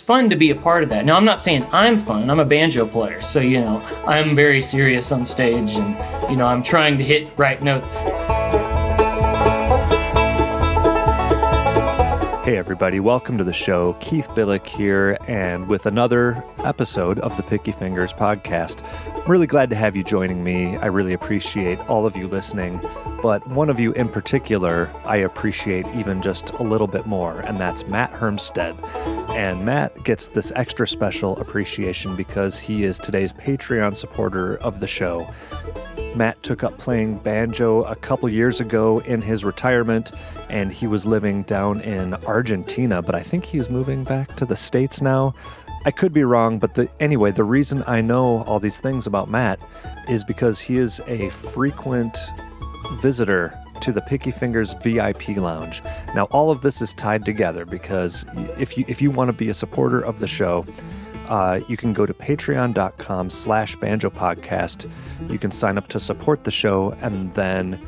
fun to be a part of that. Now, I'm not saying I'm fun. I'm a banjo player, so, I'm very serious on stage, and, I'm trying to hit right notes. Hey everybody, welcome to the show. Keith Billick here, and with another episode of the Picky Fingers podcast. I'm really glad to have you joining me. I really appreciate all of you listening, but one of you in particular I appreciate even just a little bit more, and that's Matt Hermstead. And Matt gets this extra special appreciation because he is today's Patreon supporter of the show. Matt took up playing banjo a couple years ago in his retirement, and he was living down in Argentina, but I think he's moving back to the States now. I could be wrong, but anyway, the reason I know all these things about Matt is because he is a frequent visitor to the Picky Fingers VIP Lounge. Now, all of this is tied together because if you want to be a supporter of the show, you can go to patreon.com/banjopodcast. You can sign up to support the show, and then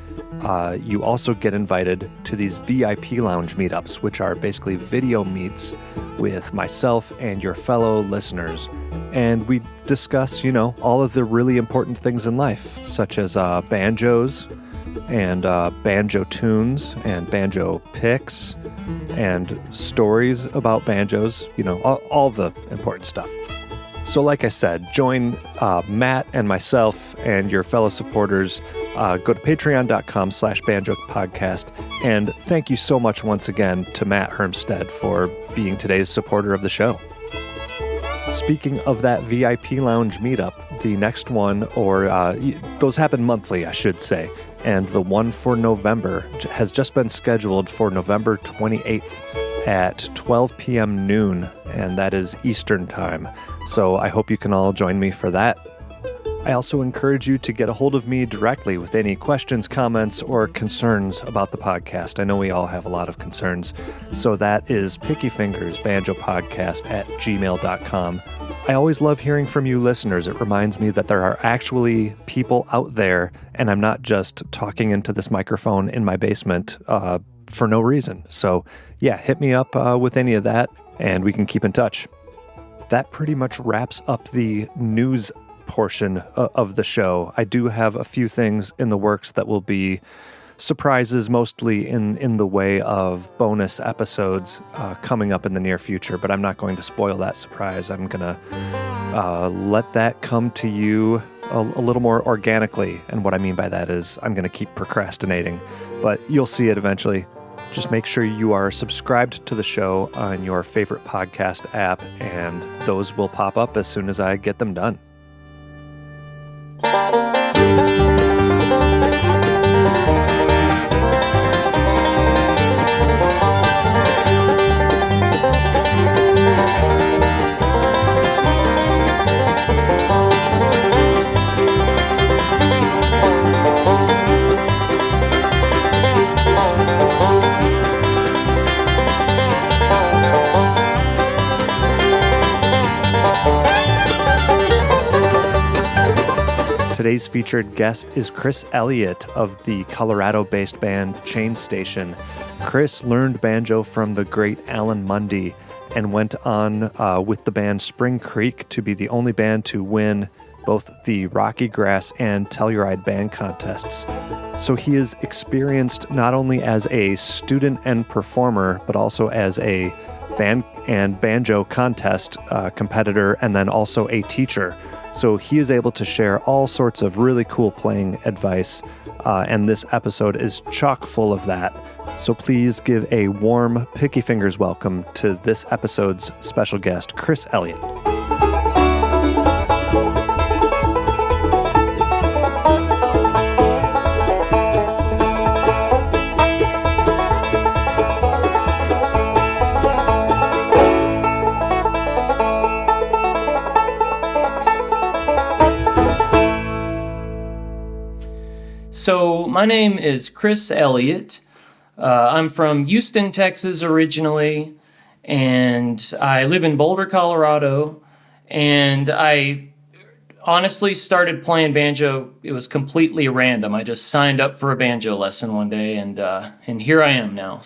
you also get invited to these VIP lounge meetups, which are basically video meets with myself and your fellow listeners. And we discuss, all of the really important things in life, such as banjos and banjo tunes and banjo picks and stories about banjos, all the important stuff. So like I said, join Matt and myself and your fellow supporters. Go to patreon.com/banjopodcast. And thank you so much once again to Matt Hermstead for being today's supporter of the show. Speaking of that VIP lounge meetup, the next one, or those happen monthly, I should say. And the one for November has just been scheduled for November 28th at 12 p.m. noon, and that is Eastern time. So I hope you can all join me for that. I also encourage you to get a hold of me directly with any questions, comments, or concerns about the podcast. I know we all have a lot of concerns. So that is pickyfingersbanjopodcast@gmail.com. I always love hearing from you listeners. It reminds me that there are actually people out there, and I'm not just talking into this microphone in my basement for no reason. So yeah, hit me up with any of that, and we can keep in touch. That pretty much wraps up the news portion of the show. I do have a few things in the works that will be surprises, mostly in the way of bonus episodes coming up in the near future, but I'm not going to spoil that surprise. I'm going to let that come to you a little more organically, and what I mean by that is I'm going to keep procrastinating, but you'll see it eventually. Just make sure you are subscribed to the show on your favorite podcast app, and those will pop up as soon as I get them done. Today's featured guest is Chris Elliott of the Colorado-based band Chain Station. Chris learned banjo from the great Alan Munde and went on with the band Spring Creek to be the only band to win both the Rockygrass and Telluride band contests. So he is experienced not only as a student and performer, but also as a band and banjo contest competitor, and then also a teacher. So he is able to share all sorts of really cool playing advice, and this episode is chock full of that. So please give a warm Picky Fingers welcome to this episode's special guest, Chris Elliott. So my name is Chris Elliott. I'm from Houston, Texas originally, and I live in Boulder, Colorado. And I honestly started playing banjo. It was completely random. I just signed up for a banjo lesson one day, and here I am now.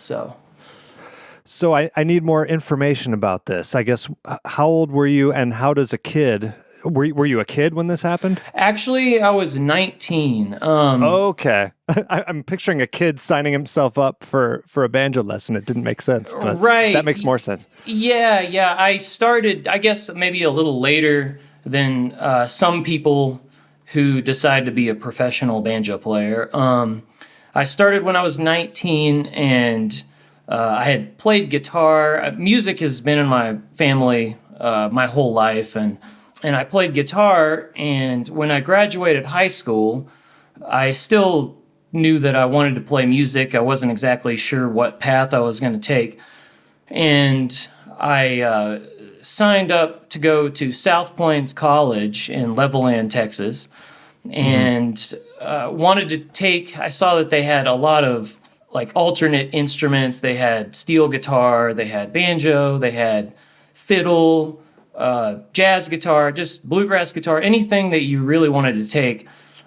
So I need more information about this. I guess, how old were you, and how does a kid, were you a kid when this happened? Actually, I was 19. Okay. I'm picturing a kid signing himself up for a banjo lesson. It didn't make sense, but Right. that makes more sense. Yeah. I started, I guess, maybe a little later than some people who decide to be a professional banjo player. I started when I was 19, and I had played guitar. Music has been in my family my whole life, and I played guitar. And when I graduated high school, I still knew that I wanted to play music. I wasn't exactly sure what path I was going to take, and I signed up to go to South Plains College in Levelland, Texas, and wanted to take. I saw that they had a lot of like alternate instruments. They had steel guitar, they had banjo, they had fiddle, jazz guitar, just bluegrass guitar, anything that you really wanted to take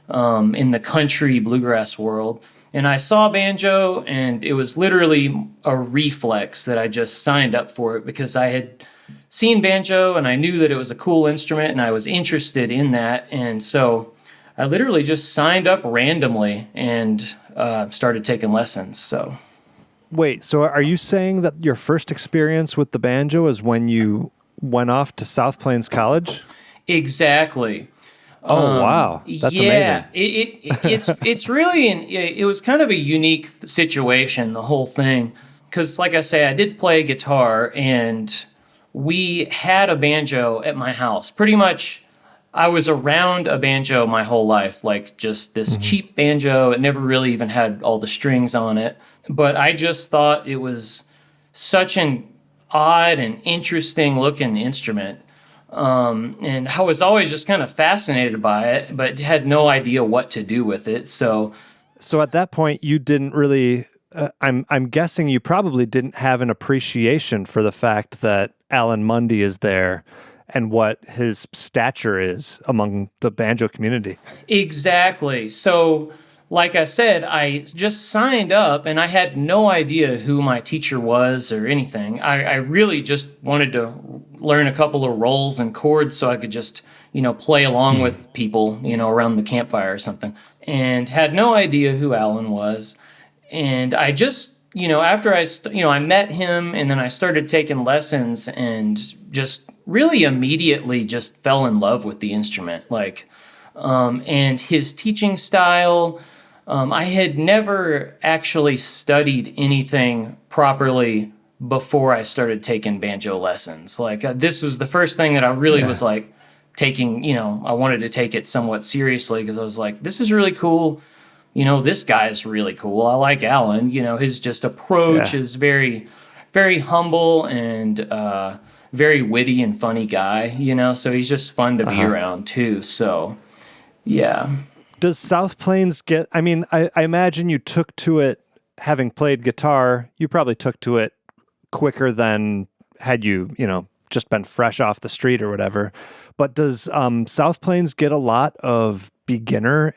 in the country bluegrass world. And I saw banjo, and it was literally a reflex that I just signed up for it because I had seen banjo and I knew that it was a cool instrument and I was interested in that. And so I literally just signed up randomly and started taking lessons. So, Wait, so are you saying that your first experience with the banjo is when you went off to South Plains College? exactly. Oh, wow. That's amazing. It's really it was kind of a unique situation, the whole thing, because like I say, I did play guitar, and we had a banjo at my house. Pretty much, I was around a banjo my whole life, like just this cheap banjo. It never really even had all the strings on it, but I just thought it was such an odd and interesting looking instrument. And I was always just kind of fascinated by it, but had no idea what to do with it. So at that point, you didn't really. I'm guessing you probably didn't have an appreciation for the fact that Alan Munde is there and what his stature is among the banjo community. exactly. So, like I said, I just signed up, and I had no idea who my teacher was or anything. I really just wanted to learn a couple of rolls and chords so I could just, play along with people, around the campfire or something. And had no idea who Alan was. And I just, after I met him, and then I started taking lessons, and just really immediately just fell in love with the instrument. And his teaching style. I had never actually studied anything properly before I started taking banjo lessons. This was the first thing that I really was taking, I wanted to take it somewhat seriously because I was like, this is really cool. This guy is really cool. I like Alan. His just approach is very, very humble and very witty and funny guy, so he's just fun to be around too. So, yeah. Does South Plains get, I imagine you took to it, having played guitar, you probably took to it quicker than had you, just been fresh off the street or whatever. But does South Plains get a lot of beginner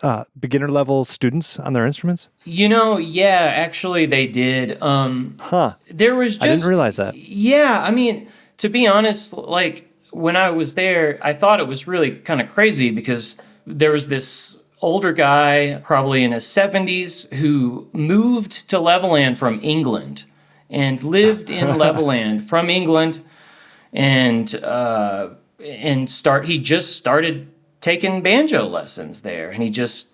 level students on their instruments? Yeah, actually they did. There was just, I didn't realize that. Yeah, to be honest, when I was there, I thought it was really kind of crazy because there was this older guy, probably in his 70s, who moved to Levelland from England and lived in Levelland from England, and he just started taking banjo lessons there, and he just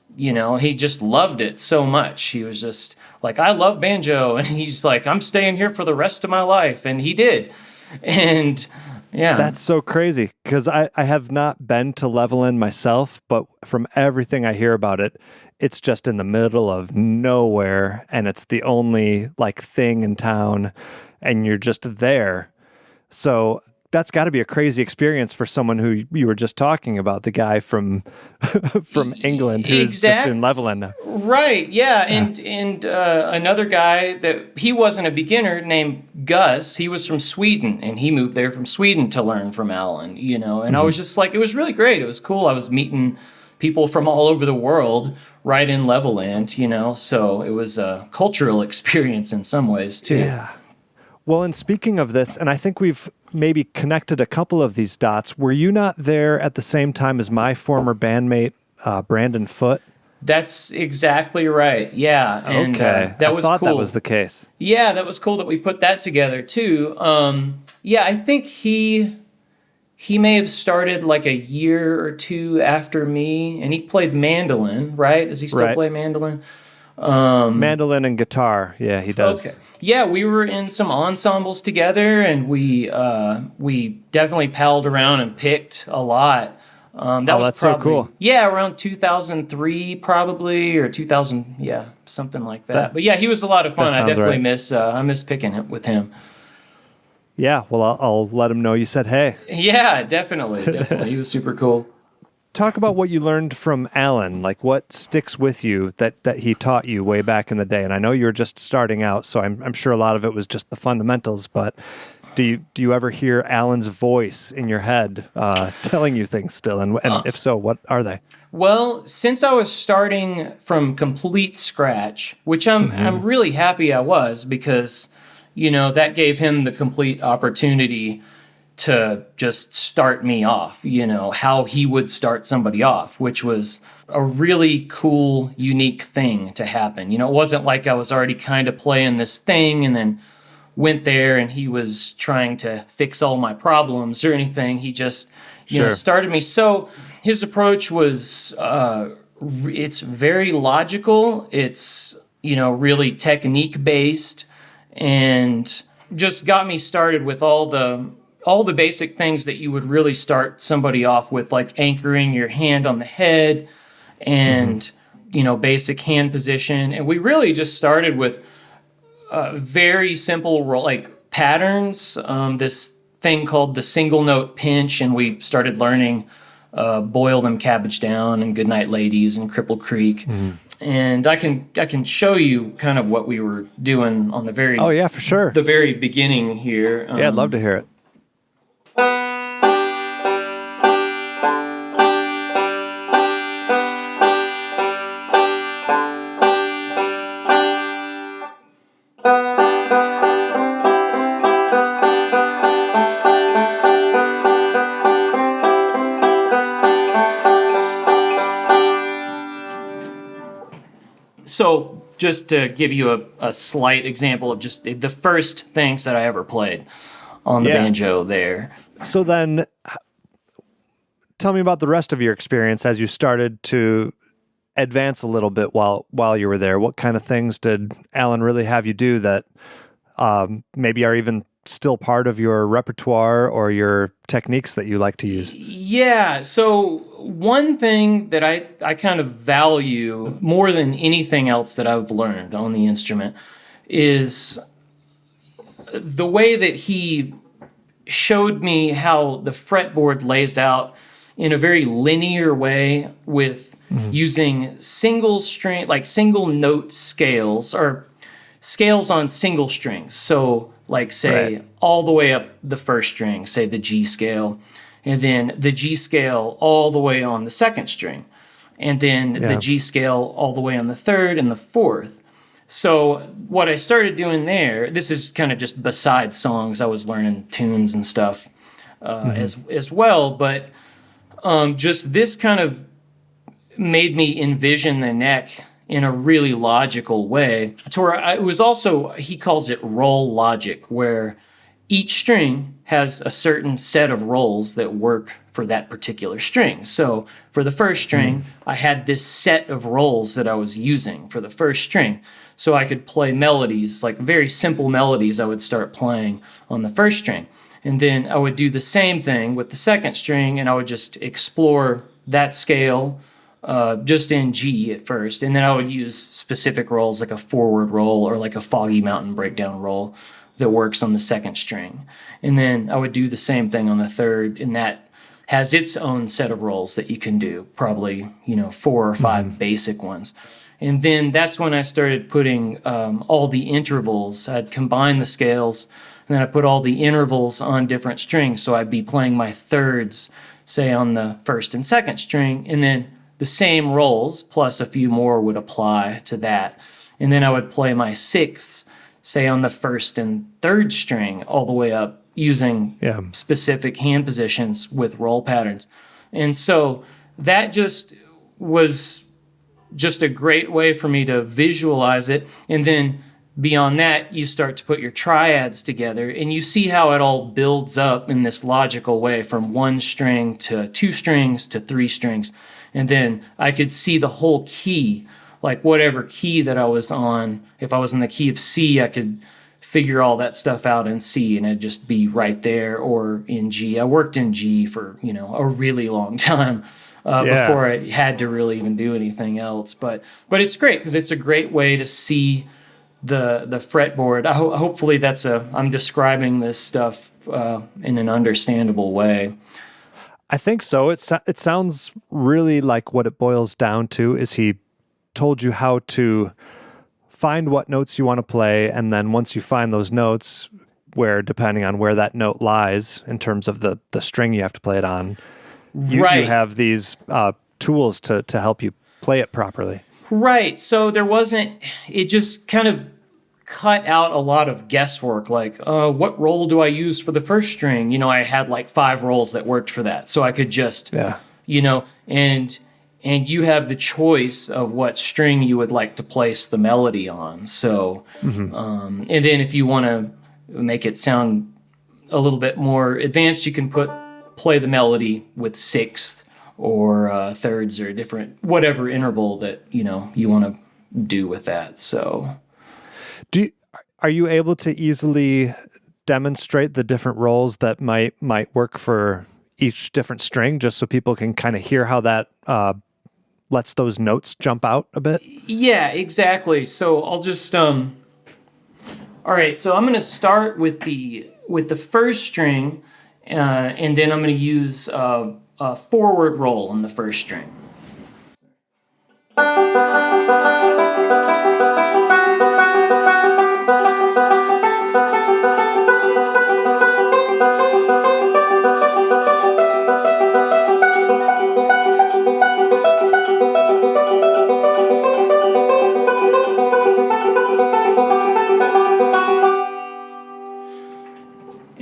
loved it so much. He was just like, I love banjo, and he's like, I'm staying here for the rest of my life, and he did. And yeah. That's so crazy because I have not been to Levelland myself, but from everything I hear about it, it's just in the middle of nowhere, and it's the only thing in town, and you're just there. So that's got to be a crazy experience for someone who you were just talking about, the guy from England who's just in Levelland now. Right, yeah. And another guy that he wasn't a beginner named Gus. He was from Sweden, and he moved there from Sweden to learn from Alan, and I was just like, it was really great. It was cool. I was meeting people from all over the world right in Levelland, so it was a cultural experience in some ways too. Yeah. Well, and speaking of this, and I think we've maybe connected a couple of these dots, were you not there at the same time as my former bandmate, Brandon Foote? That's exactly right. Yeah. And, okay. that was I thought cool. that was the case. Yeah, that was cool that we put that together too. Yeah, I think he may have started like a year or two after me, and he played mandolin, right? Does he still play mandolin? Mandolin and guitar. Yeah, he does. Okay. Yeah, we were in some ensembles together, and we definitely palled around and picked a lot. That's so cool. Yeah, around 2003 probably, or 2000, yeah, something like that. But yeah, he was a lot of fun. I definitely miss picking with him. Yeah, well, I'll let him know you said hey. Yeah, definitely. He was super cool. Talk about what you learned from Alan, like what sticks with you that he taught you way back in the day. And I know you were just starting out, so I'm sure a lot of it was just the fundamentals, but do you ever hear Alan's voice in your head telling you things still? And if so, what are they? Well, since I was starting from complete scratch, which I'm really happy I was, because, that gave him the complete opportunity to just start me off, how he would start somebody off, which was a really cool, unique thing to happen. It wasn't like I was already kind of playing this thing and then went there and he was trying to fix all my problems or anything. He just, started me. So his approach was, it's very logical. It's, really technique based, and just got me started with all the basic things that you would really start somebody off with, like anchoring your hand on the head and, basic hand position. And we really just started with very simple patterns, this thing called the single note pinch, and we started learning Boil Them Cabbage Down and Goodnight Ladies and Cripple Creek. And I can show you kind of what we were doing on the very for sure, the very beginning here. Yeah, I'd love to hear it. So just to give you a slight example of just the first things that I ever played on the banjo there. So then tell me about the rest of your experience as you started to advance a little bit while you were there. What kind of things did Alan really have you do that maybe are even still part of your repertoire or your techniques that you like to use? Yeah, so one thing that I kind of value more than anything else that I've learned on the instrument is the way that he showed me how the fretboard lays out in a very linear way with using single string, like single note scales, or scales on single strings. So like say all the way up the first string, say the G scale, and then the G scale all the way on the second string, and then the G scale all the way on the third and the fourth. So what I started doing there, this is kind of just besides songs, I was learning tunes and stuff as well, but just this kind of made me envision the neck in a really logical way, to where it was also, he calls it roll logic, where each string has a certain set of rolls that work for that particular string. So for the first string, I had this set of rolls that I was using for the first string. So I could play melodies, like very simple melodies I would start playing on the first string. And then I would do the same thing with the second string, and I would just explore that scale just in G at first. And then I would use specific rolls like a forward roll or like a Foggy Mountain breakdown roll that works on the second string. And then I would do the same thing on the third, and that has its own set of rolls that you can do, probably, 4 or 5 basic ones. And then that's when I started putting all the intervals. I'd combine the scales, and then I put all the intervals on different strings. So I'd be playing my thirds, say, on the first and second string, and then the same rolls plus a few more would apply to that. And then I would play my sixths, say on the first and third string, all the way up using specific hand positions with roll patterns. And so that just was just a great way for me to visualize it. And then beyond that, you start to put your triads together and you see how it all builds up in this logical way from one string to two strings to three strings. And then I could see the whole key, like whatever key that I was on. If I was in the key of C, I could figure all that stuff out in C and it'd just be right there, or in G. I worked in G for, a really long time before I had to really even do anything else. But it's great because it's a great way to see the fretboard. Hopefully I'm describing this stuff in an understandable way. I think so. It sounds really like what it boils down to is he told you how to find what notes you want to play, and then once you find those notes, where depending on where that note lies in terms of the string you have to play it on, you have these tools to help you play it properly. Right. So it just kind of cut out a lot of guesswork, like what roll do I use for the first string? I had like 5 rolls that worked for that. So I could just, and you have the choice of what string you would like to place the melody on. So, and then if you want to make it sound a little bit more advanced, you can play the melody with sixth or thirds or different, whatever interval that, you want to do with that. So are you able to easily demonstrate the different rolls that might work for each different string, just so people can kind of hear how that lets those notes jump out a bit? Yeah, exactly. So I'll just all right, so I'm going to start with the first string, and then I'm going to use a forward roll on the first string.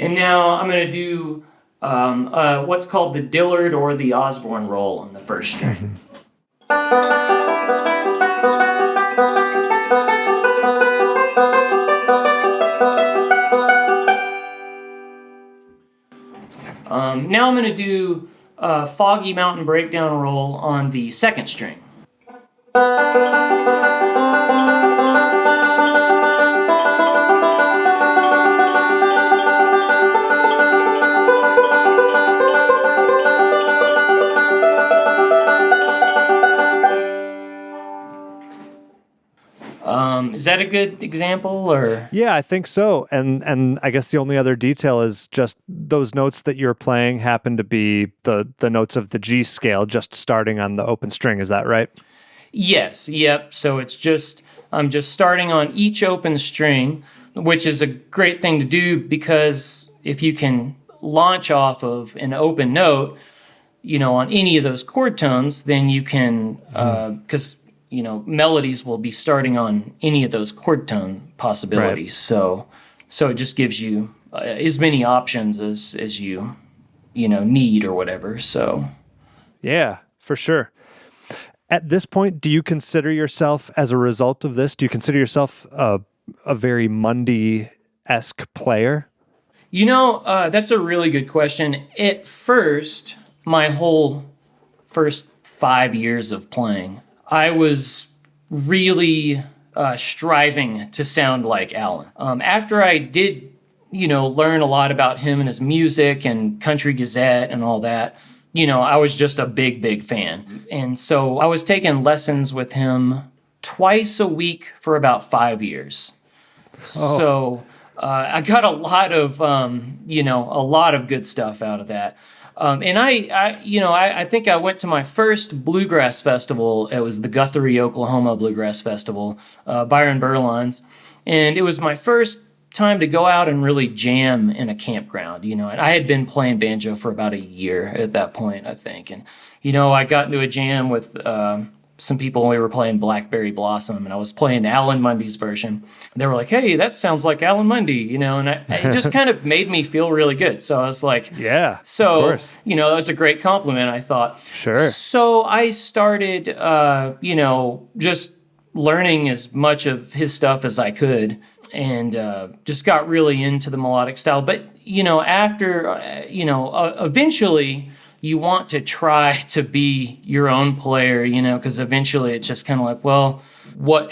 And now I'm going to do what's called the Dillard or the Osborne roll on the first string. Now I'm going to do a Foggy Mountain Breakdown roll on the second string. Is that a good example, or? Yeah, I think so. And I guess the only other detail is just those notes that you're playing happen to be the notes of the G scale, just starting on the open string. Is that right? Yes. Yep. So I'm just starting on each open string, which is a great thing to do because if you can launch off of an open note, on any of those chord tones, then you can, because melodies will be starting on any of those chord tone possibilities. Right. So it just gives you as many options as you need or whatever. So yeah, for sure. At this point, do you consider yourself, as a result of this, yourself a very Munde-esque player? That's a really good question. At first, my whole first 5 years of playing, I was really striving to sound like Alan. After I did, learn a lot about him and his music and Country Gazette and all that, I was just a big, big fan. And so I was taking lessons with him twice a week for about 5 years. Oh. So I got a lot of good stuff out of that. And I think I went to my first bluegrass festival. It was the Guthrie, Oklahoma Bluegrass Festival, Byron Berline's. And it was my first time to go out and really jam in a campground, and I had been playing banjo for about a year at that point, I think. And, I got into a jam with some people when we were playing Blackberry Blossom, and I was playing Alan Munde's version. They were like, hey, that sounds like Alan Munde, and it just kind of made me feel really good. So I was like, yeah, so, of course. That was a great compliment, I thought. Sure. So I started, just learning as much of his stuff as I could, and just got really into the melodic style. But, after, eventually you want to try to be your own player, because eventually it's just kind of like, well,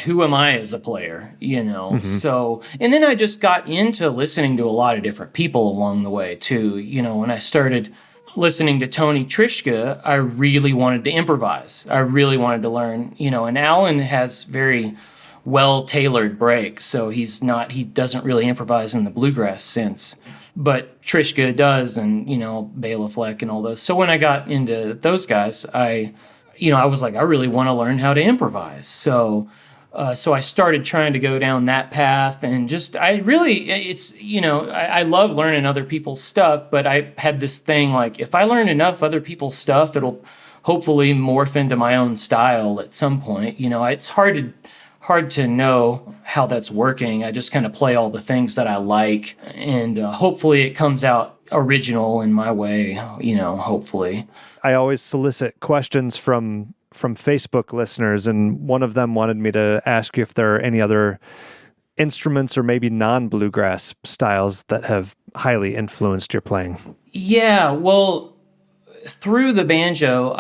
who am I as a player, So, and then I just got into listening to a lot of different people along the way too. When I started listening to Tony Trischka, I really wanted to improvise. I really wanted to learn, and Alan has very well-tailored breaks, so he doesn't really improvise in the bluegrass sense. But Trischka does, and, Bela Fleck and all those. So when I got into those guys, I was like, I really want to learn how to improvise. So I started trying to go down that path, and I love learning other people's stuff, but I had this thing like, if I learn enough other people's stuff, it'll hopefully morph into my own style at some point. It's hard to know how that's working. I just kind of play all the things that I like, and hopefully it comes out original in my way, hopefully. I always solicit questions from Facebook listeners, and one of them wanted me to ask you if there are any other instruments or maybe non-bluegrass styles that have highly influenced your playing. Yeah, well, through the banjo,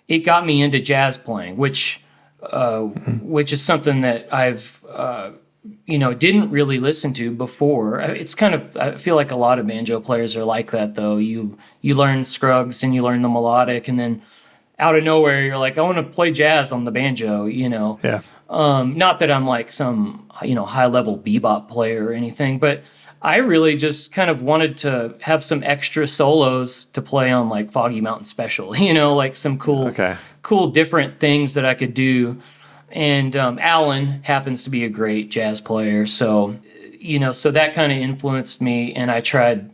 it got me into jazz playing, which is something that I've, didn't really listen to before. It's kind of, I feel like a lot of banjo players are like that, though. You learn Scruggs and you learn the melodic, and then out of nowhere, you're like, I want to play jazz on the banjo, Yeah. Not that I'm like some, high-level bebop player or anything, but I really just kind of wanted to have some extra solos to play on like Foggy Mountain Special, like some cool different things that I could do. And Alan happens to be a great jazz player, so so that kind of influenced me, and I tried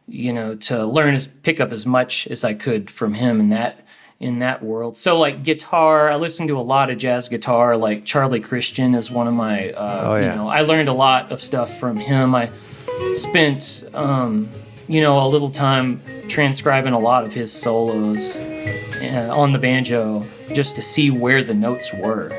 to pick up as much as I could from him in that world. So like guitar, I listened to a lot of jazz guitar. Like Charlie Christian is one of my I learned a lot of stuff from him. I spent a little time transcribing a lot of his solos on the banjo just to see where the notes were,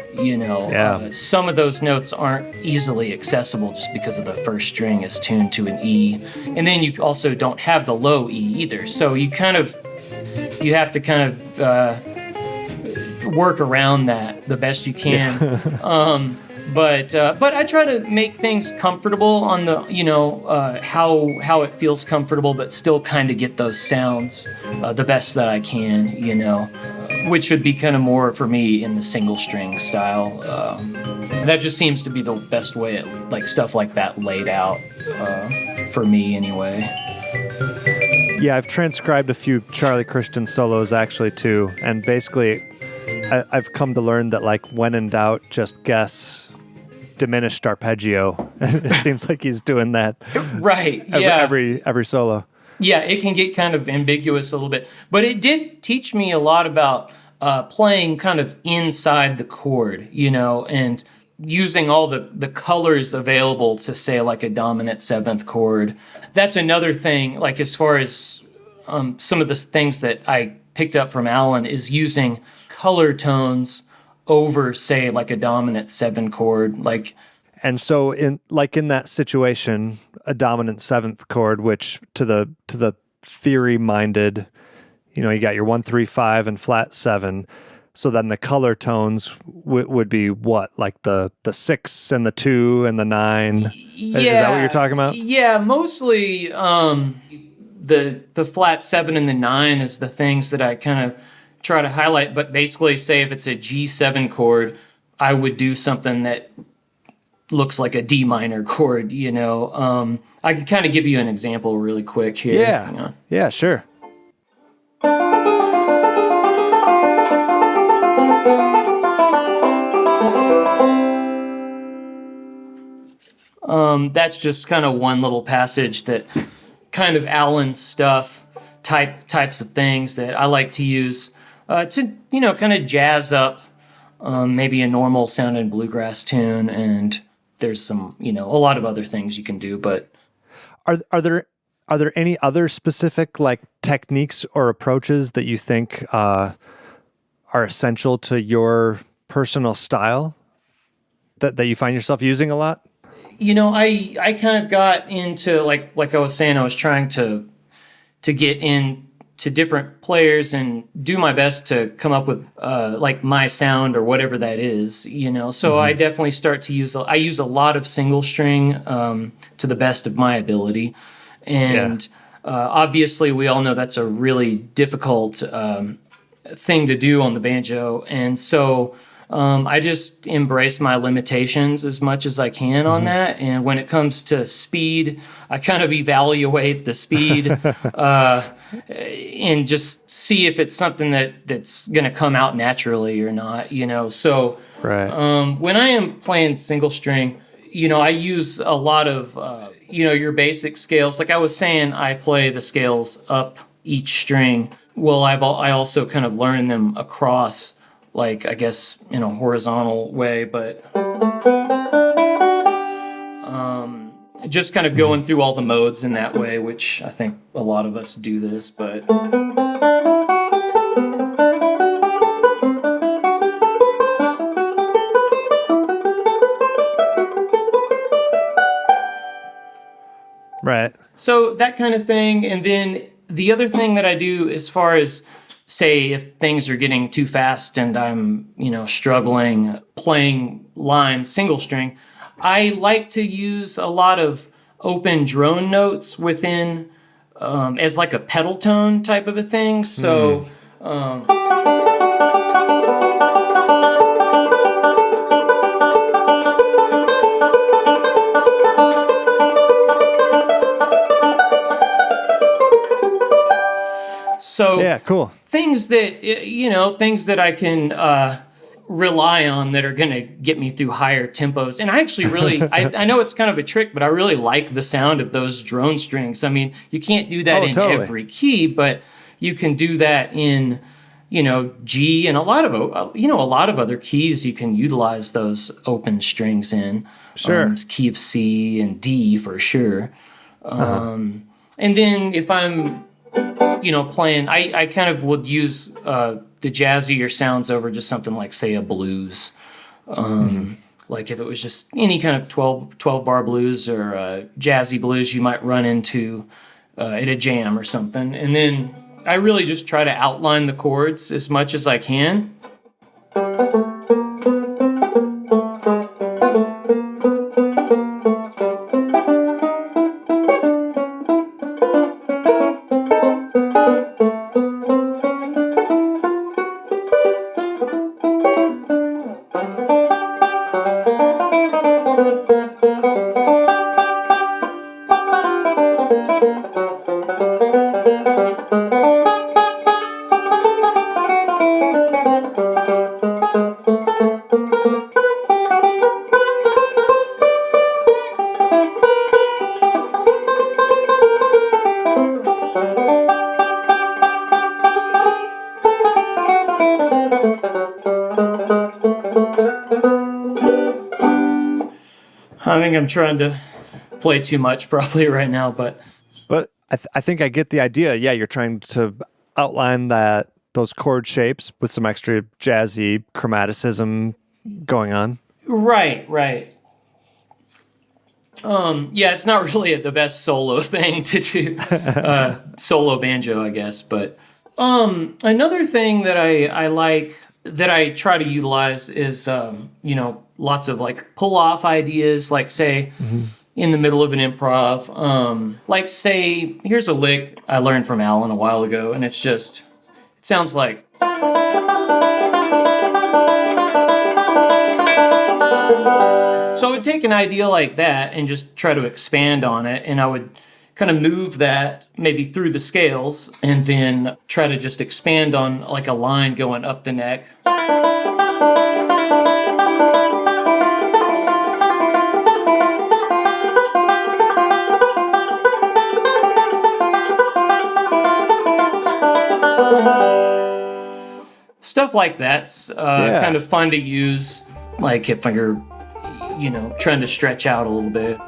some of those notes aren't easily accessible just because of the first string is tuned to an E. And then you also don't have the low E either. So you have to kind of work around that the best you can. Yeah. But I try to make things comfortable on the, how it feels comfortable, but still kind of get those sounds the best that I can, which would be kind of more for me in the single string style. That just seems to be the best way like stuff like that laid out for me anyway. Yeah, I've transcribed a few Charlie Christian solos actually too, and basically I've come to learn that like when in doubt, just guess diminished arpeggio. It seems like he's doing that right. Yeah. Every solo. Yeah, it can get kind of ambiguous a little bit, but it did teach me a lot about playing kind of inside the chord, and using all the colors available to say like a dominant seventh chord. That's another thing, like as far as some of the things that I picked up from Alan is using color tones over, say, like a dominant 7 chord, like. And so in that situation, a dominant 7th chord, which to the theory minded, you got your 1, 3, 5 and flat 7. So then the color tones would be what, like the 6 and the 2 and the 9. Yeah, is that what you're talking about? Yeah, mostly the flat 7 and the 9 is the things that I kind of try to highlight, but basically say if it's a G7 chord, I would do something that looks like a D minor chord, I can kind of give you an example really quick here. Yeah, yeah, sure. That's just kind of one little passage that kind of Alan's stuff, types of things that I like to use to, kind of jazz up maybe a normal sounding bluegrass tune. And there's some, a lot of other things you can do, but Are there any other specific like techniques or approaches that you think are essential to your personal style that you find yourself using a lot? I kind of got into like I was saying, I was trying to get into different players and do my best to come up with like my sound or whatever that is, So I definitely start to use a lot of single string to the best of my ability. And obviously, we all know that's a really difficult thing to do on the banjo. And so I just embrace my limitations as much as I can on that. And when it comes to speed, I kind of evaluate the speed and just see if it's something that's going to come out naturally or not, So when I am playing single string, I use a lot of, your basic scales. Like I was saying, I play the scales up each string. Well, I also kind of learned them across, like, I guess, in a horizontal way, but just kind of going through all the modes in that way, which I think a lot of us do this, but... Right. So that kind of thing. And then the other thing that I do as far as, say, if things are getting too fast and I'm, struggling playing lines, single string, I like to use a lot of open drone notes within as like a pedal tone type of a thing. So... So yeah, cool. Things that I can rely on that are going to get me through higher tempos. And I actually really, I know it's kind of a trick, but I really like the sound of those drone strings. I mean, you can't do that in every key, but you can do that in, G and a lot of other keys you can utilize those open strings in. Sure. Key of C and D for sure. And then if I'm playing, I kind of would use the jazzier sounds over just something like, say, a blues. Like if it was just any kind of 12 bar blues or jazzy blues you might run into at a jam or something. And then I really just try to outline the chords as much as I can. I think I'm trying to play too much probably right now, but I think I get the idea. Yeah, you're trying to outline those chord shapes with some extra jazzy chromaticism going on. Right. Yeah, it's not really the best solo thing to do, solo banjo, I guess. But another thing that I like that I try to utilize is lots of like pull off ideas, like say in the middle of an improv, like say here's a lick I learned from Alan a while ago, and it sounds like. So I would take an idea like that and just try to expand on it, and I would kind of move that maybe through the scales and then try to just expand on like a line going up the neck. stuff like that's kind of fun to use, like if you're, trying to stretch out a little bit.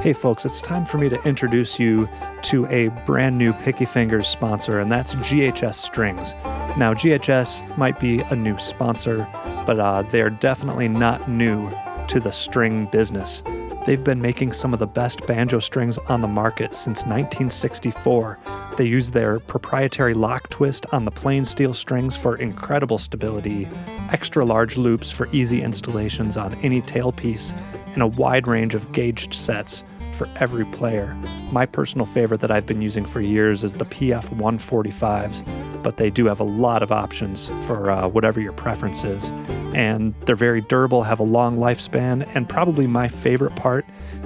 Hey folks, it's time for me to introduce you to a brand new Picky Fingers sponsor, and that's GHS Strings. Now, GHS might be a new sponsor, but they're definitely not new to the string business. They've been making some of the best banjo strings on the market since 1964. They use their proprietary lock twist on the plain steel strings for incredible stability, extra large loops for easy installations on any tailpiece, and a wide range of gauged sets for every player. My personal favorite that I've been using for years is the PF 145s, but they do have a lot of options for whatever your preference is. And they're very durable, have a long lifespan, and probably my favorite part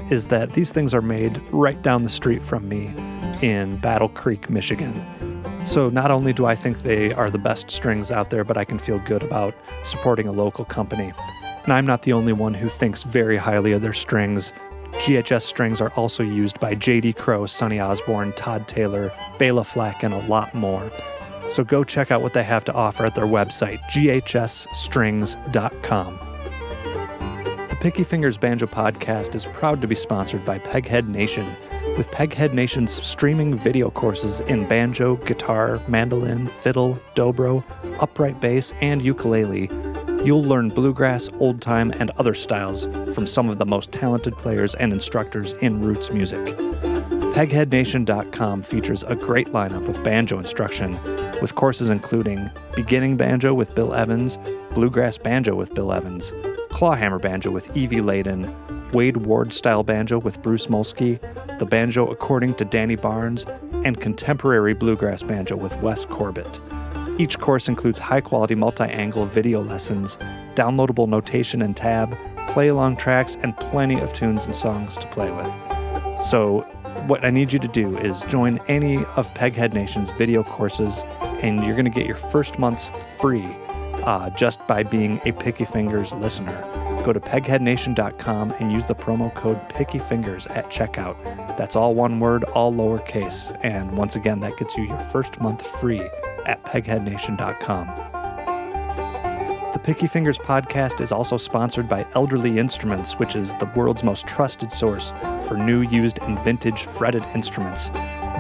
is that these things are made right down the street from me in Battle Creek, Michigan. So not only do I think they are the best strings out there, but I can feel good about supporting a local company. And I'm not the only one who thinks very highly of their strings. GHS strings are also used by J.D. Crowe, Sonny Osborne, Todd Taylor, Bela Fleck, and a lot more. So go check out what they have to offer at their website, ghsstrings.com. The Picky Fingers Banjo Podcast is proud to be sponsored by Peghead Nation, with Peghead Nation's streaming video courses in banjo, guitar, mandolin, fiddle, dobro, upright bass, and ukulele. You'll learn bluegrass, old time, and other styles from some of the most talented players and instructors in roots music. PegheadNation.com features a great lineup of banjo instruction, with courses including Beginning Banjo with Bill Evans, Bluegrass Banjo with Bill Evans, Clawhammer Banjo with Evie Layden, Wade Ward-style banjo with Bruce Molsky, the banjo according to Danny Barnes, and Contemporary Bluegrass Banjo with Wes Corbett. Each course includes high-quality multi-angle video lessons, downloadable notation and tab, play-along tracks, and plenty of tunes and songs to play with. So what I need you to do is join any of Peghead Nation's video courses, and you're going to get your first month's free just by being a Picky Fingers listener. Go to pegheadnation.com and use the promo code PickyFingers at checkout. That's all one word, all lowercase, and once again, that gets you your first month free at pegheadnation.com. The Picky Fingers podcast is also sponsored by Elderly Instruments, which is the world's most trusted source for new, used, and vintage fretted instruments.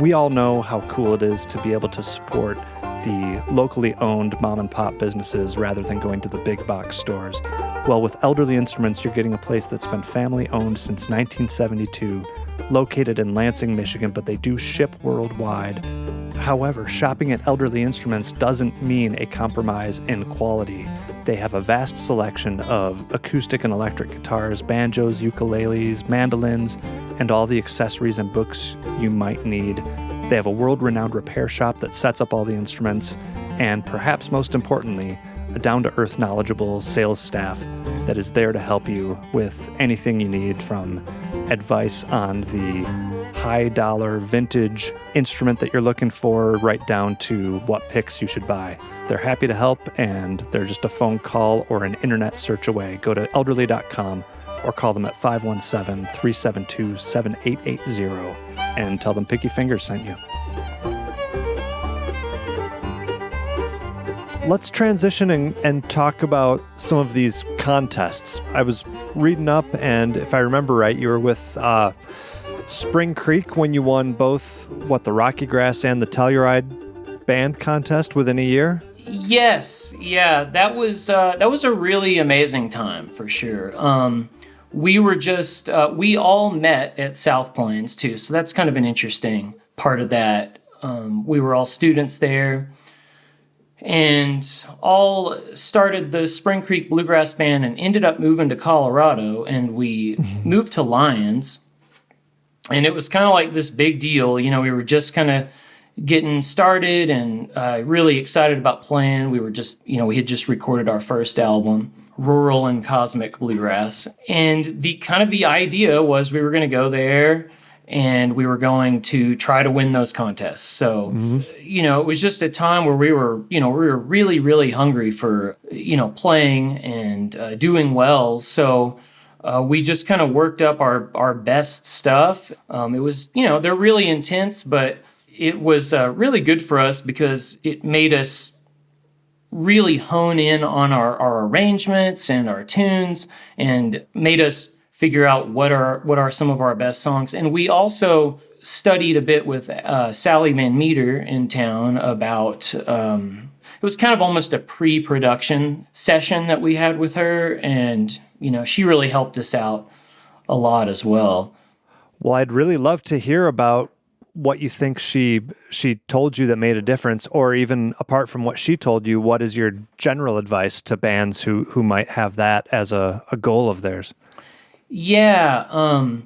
We all know how cool it is to be able to support the locally owned mom and pop businesses rather than going to the big box stores. Well, with Elderly Instruments, you're getting a place that's been family owned since 1972, located in Lansing, Michigan, but they do ship worldwide. However, shopping at Elderly Instruments doesn't mean a compromise in quality. They have a vast selection of acoustic and electric guitars, banjos, ukuleles, mandolins, and all the accessories and books you might need. They have a world-renowned repair shop that sets up all the instruments, and perhaps most importantly, a down-to-earth knowledgeable sales staff that is there to help you with anything you need, from advice on the high-dollar vintage instrument that you're looking for right down to what picks you should buy. They're happy to help, and they're just a phone call or an internet search away. Go to elderly.com or call them at 517-372-7880 and tell them Picky Fingers sent you. Let's transition and talk about some of these contests. I was reading up, and if I remember right, you were with Spring Creek when you won both, the Rockygrass and the Telluride band contest within a year? Yes, yeah, that was a really amazing time for sure. We were just we all met at South Plains too, so that's kind of an interesting part of that. We were all students there, and all started the Spring Creek Bluegrass Band and ended up moving to Colorado, and we moved to Lyons, and it was kind of like this big deal. We were just kind of getting started and really excited about playing. We were just, we had just recorded our first album, Rural and Cosmic Bluegrass. And the idea was we were going to go there and we were going to try to win those contests. So, it was just a time where we were really, really hungry for, playing and doing well. So we just kind of worked up our best stuff. It was, they're really intense, but it was really good for us because it made us really hone in on our arrangements and our tunes, and made us figure out what are some of our best songs. And we also studied a bit with Sally Van Meter in town about, it was kind of almost a pre-production session that we had with her. And, she really helped us out a lot as well. Well, I'd really love to hear about what you think she told you that made a difference, or even apart from what she told you, what is your general advice to bands who might have that as a goal of theirs? Yeah,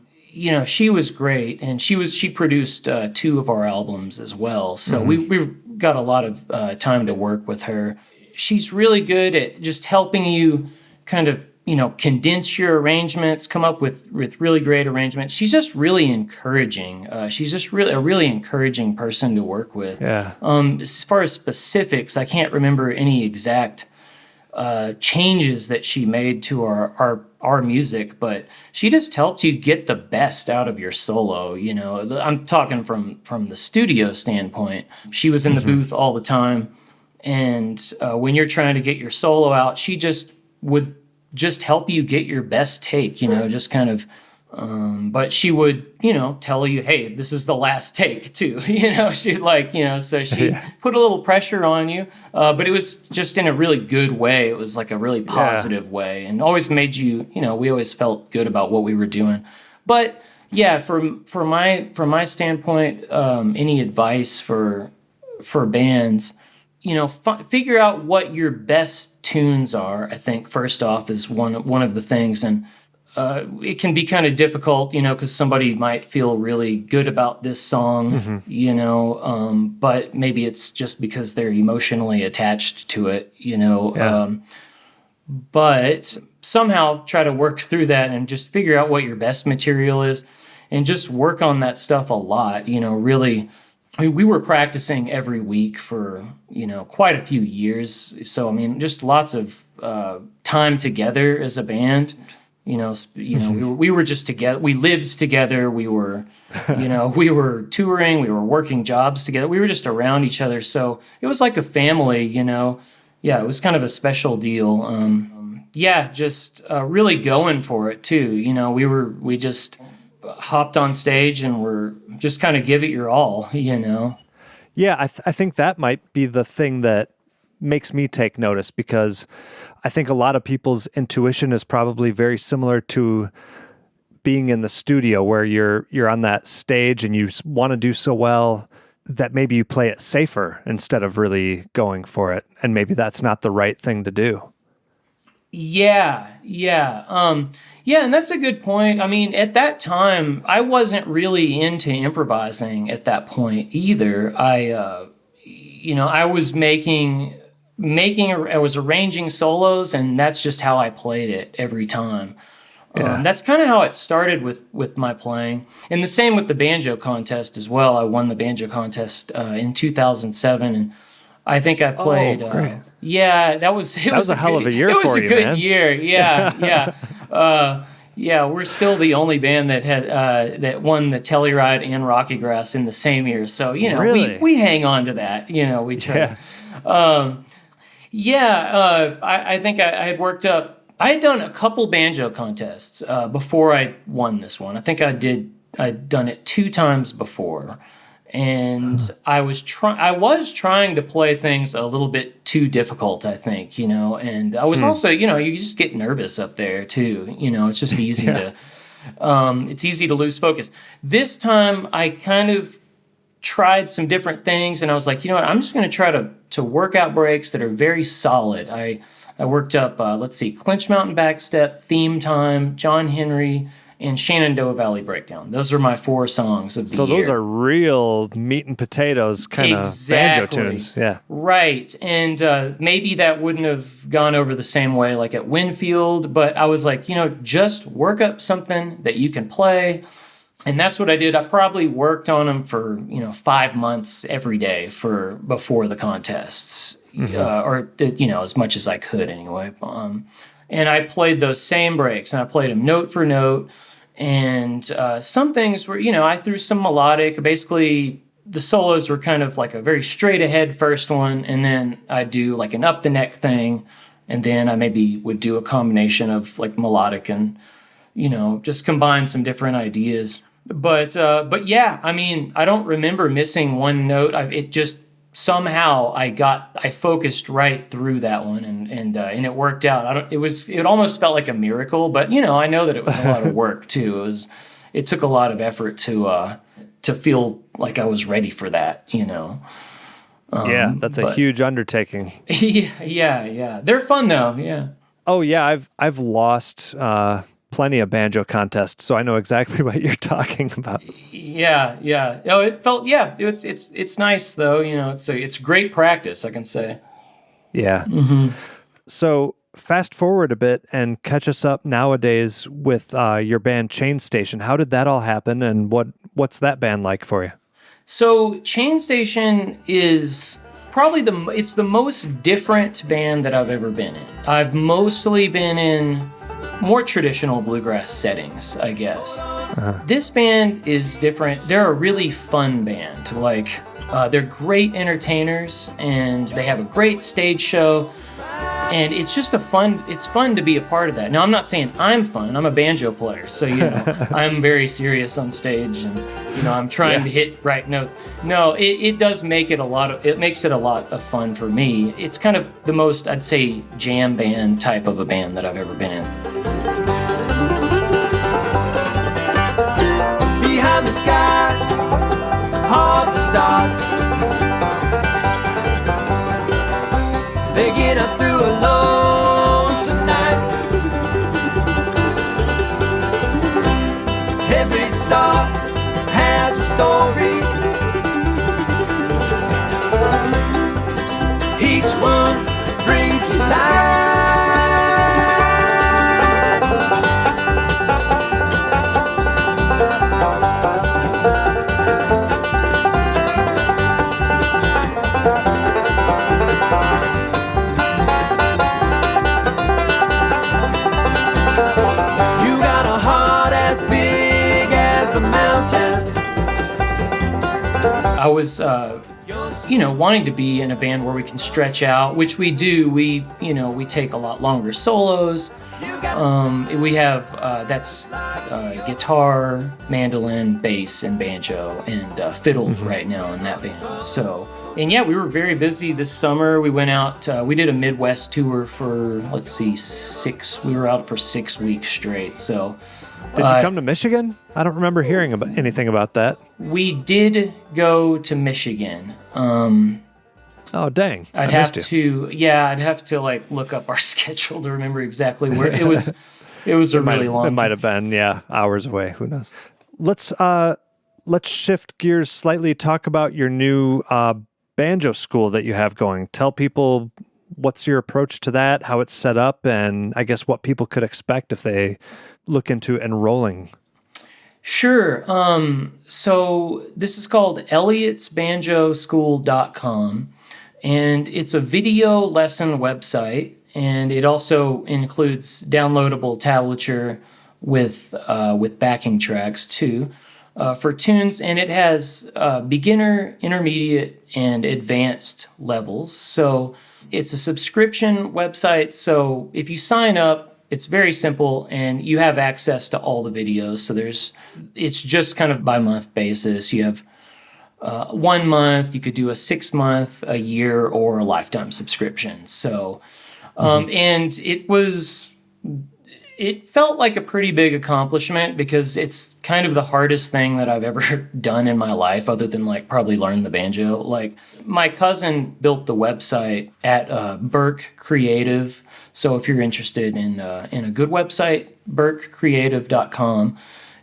she was great, and she produced 2 of our albums as well. So we've got a lot of time to work with her. She's really good at just helping you kind of, condense your arrangements, come up with really great arrangements. She's just really encouraging. She's just really a really encouraging person to work with. Yeah. As far as specifics, I can't remember any exact changes that she made to our music, but she just helped you get the best out of your solo. I'm talking from the studio standpoint. She was in the booth all the time, and when you're trying to get your solo out, she just would just help you get your best take, just kind of, but she would, tell you, hey, this is the last take too, she'd so she put a little pressure on you, but it was just in a really good way. It was like a really positive way, and always made you, we always felt good about what we were doing. But yeah, from my standpoint, any advice for bands, figure out what your best tunes are. I think first off is one of the things, and it can be kind of difficult, because somebody might feel really good about this song, but maybe it's just because they're emotionally attached to it, but somehow try to work through that and just figure out what your best material is, and just work on that stuff a lot, really. We were practicing every week for, quite a few years. So, just lots of time together as a band. We were just together. We lived together. We were, we were touring. We were working jobs together. We were just around each other. So it was like a family, Yeah, it was kind of a special deal. Just really going for it too. We just hopped on stage and were just kind of give it your all, Yeah, I think that might be the thing that makes me take notice, because I think a lot of people's intuition is probably very similar to being in the studio, where you're on that stage and you want to do so well that maybe you play it safer instead of really going for it, and maybe that's not the right thing to do. Yeah. And that's a good point. At that time, I wasn't really into improvising at that point either. I was I was arranging solos, and that's just how I played it every time. Yeah. That's kind of how it started with my playing. And the same with the banjo contest as well. I won the banjo contest in 2007, and I think I played. Oh, great. That was a hell of a year for you, man. It was a good year. Yeah. We're still the only band that had that won the Telluride and Rockygrass in the same year. So really? we hang on to that. We try. I think I had worked up. I had done a couple banjo contests before I won this one. I think I'd done it 2 times before. And I was trying to play things a little bit too difficult, I think, and I was also, you just get nervous up there too, it's just easy it's easy to lose focus. This time I kind of tried some different things, and I was like, I'm just going to try to work out breaks that are very solid. I worked up, Clinch Mountain Backstep, Theme Time, John Henry, and Shenandoah Valley Breakdown. Those are my 4 songs of the year. So those are real meat and potatoes kind of banjo tunes. Yeah. Right. And maybe that wouldn't have gone over the same way like at Winfield, but I was like, just work up something that you can play. And that's what I did. I probably worked on them for, 5 months every day before the contests, or as much as I could anyway. And I played those same breaks, and I played them note for note. And some things were, I threw some melodic, basically the solos were kind of like a very straight ahead first one, and then I'd do like an up the neck thing, and then I maybe would do a combination of like melodic and, just combine some different ideas. But yeah, I mean, I don't remember missing one note. It just somehow I focused right through that one, and it worked out. It almost felt like a miracle, but I know that it was a lot of work too. It took a lot of effort to feel like I was ready for that, Yeah, that's a huge undertaking. Yeah. They're fun though. Yeah. Oh yeah, I've lost plenty of banjo contests, so I know exactly what you're talking about. Yeah. Oh, it's nice though. It's great practice, I can say. Yeah. Mm-hmm. So fast forward a bit and catch us up nowadays with your band Chain Station. How did that all happen, and what's that band like for you? So Chain Station is probably it's the most different band that I've ever been in. I've mostly been in more traditional bluegrass settings, I guess. Uh-huh. This band is different. They're a really fun band. Like, they're great entertainers, and they have a great stage show. And it's just it's fun to be a part of that. Now, I'm not saying I'm fun. I'm a banjo player. So, I'm very serious on stage, and, I'm trying to hit right notes. No, it does make it makes it a lot of fun for me. It's kind of the most, I'd say, jam band type of a band that I've ever been in. Behind the sky, all the stars, they get us through a lonesome night. Every star has a story, each one brings you life. I was, wanting to be in a band where we can stretch out, which we do. We take a lot longer solos. We have, that's guitar, mandolin, bass, and banjo, and fiddle right now in that band. So, and yeah, we were very busy this summer. We went out, we did a Midwest tour for, we were out for 6 weeks straight, so. Did you come to Michigan? I don't remember hearing anything about that. We did go to Michigan. Oh, dang. I'd have to look up our schedule to remember exactly where it was. It was a really long. It might have been, hours away. Who knows? Let's shift gears slightly. Talk about your new banjo school that you have going. Tell people what's your approach to that, how it's set up, and I guess what people could expect if they look into enrolling. Sure. So this is called Elliott'sBanjoSchool.com, and it's a video lesson website, and it also includes downloadable tablature with backing tracks too for tunes, and it has beginner, intermediate, and advanced levels. So it's a subscription website. So if you sign up, it's very simple, and you have access to all the videos. So it's just kind of by month basis. You have 1 month, you could do a 6 month, a year, or a lifetime subscription. So, and it felt like a pretty big accomplishment because it's kind of the hardest thing that I've ever done in my life, other than probably learn the banjo. My cousin built the website at Burke Creative. So if you're interested in a good website, burkecreative.com.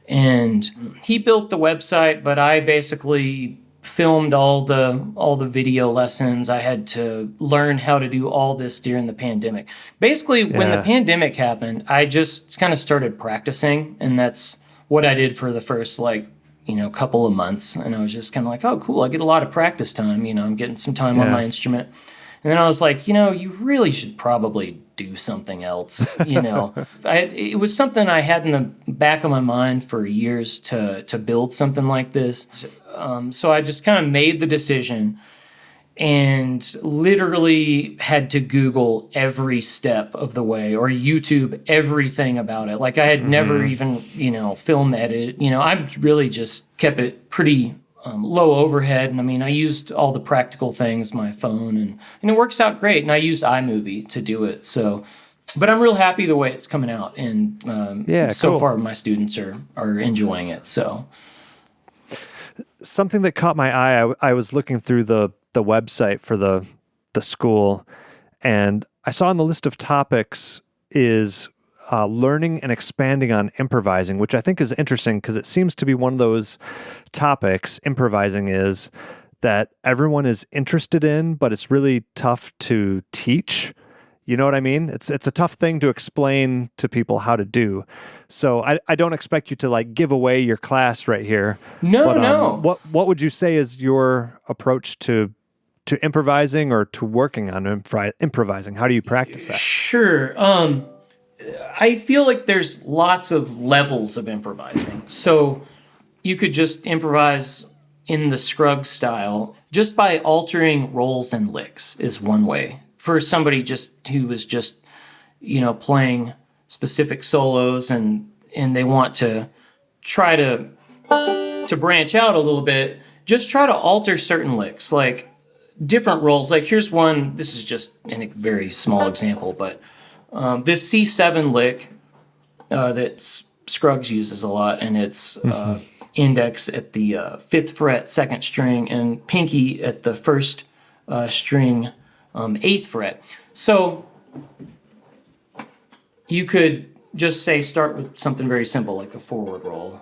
And he built the website, but I basically filmed all the video lessons. I had to learn how to do all this during the pandemic. Basically, when the pandemic happened, I just kind of started practicing, and that's what I did for the first couple of months. And I was just kind of like, oh, cool, I get a lot of practice time. I'm getting some time on my instrument. And then I was like, you really should probably do something else. It was something I had in the back of my mind for years to build something like this. So I just kind of made the decision and literally had to Google every step of the way or YouTube everything about it. Like I had never even, film edit. I really just kept it pretty low overhead. And I mean, I used all the practical things, my phone, and it works out great. And I use iMovie to do it. So, but I'm real happy the way it's coming out. And so cool. far my students are enjoying it. So Something that caught my eye, I was looking through the website for the school, and I saw on the list of topics is learning and expanding on improvising, which I think is interesting because it seems to be one of those topics, improvising is, that everyone is interested in, but it's really tough to teach. You know what I mean? It's a tough thing to explain to people how to do. So I don't expect you to like give away your class right here. No. What would you say is your approach to improvising or to working on improvising? How do you practice that? Sure. I feel like there's lots of levels of improvising. So you could just improvise in the Scruggs style just by altering rolls and licks is one way. For somebody who was just, playing specific solos and they want to try to branch out a little bit, just try to alter certain licks, like different rolls. Like here's one, this is just a very small example, but this C7 lick that Scruggs uses a lot, and it's index at the 5th fret, 2nd string, and pinky at the 1st string, 8th fret. So you could just start with something very simple like a forward roll.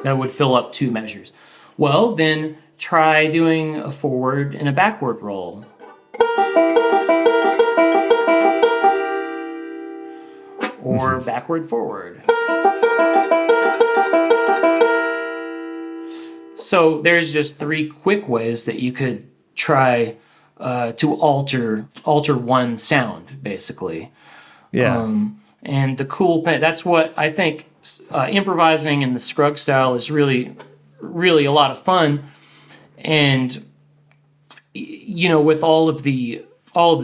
That would fill up 2 measures. Well, then try doing a forward and a backward roll. Or backward forward. So there's just 3 quick ways that you could try to alter one sound, basically. Yeah. And the cool thing, that's what I think improvising in the Scruggs style is really, really a lot of fun. And, with all of the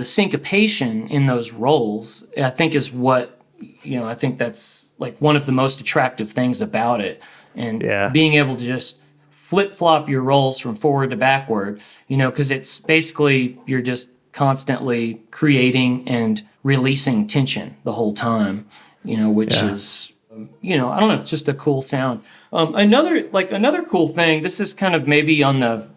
syncopation in those rolls, I think is what, I think that's like one of the most attractive things about it. And being able to just flip-flop your rolls from forward to backward, because it's basically you're just constantly creating and releasing tension the whole time, which is, I don't know, it's just a cool sound. Another cool thing, this is kind of maybe on the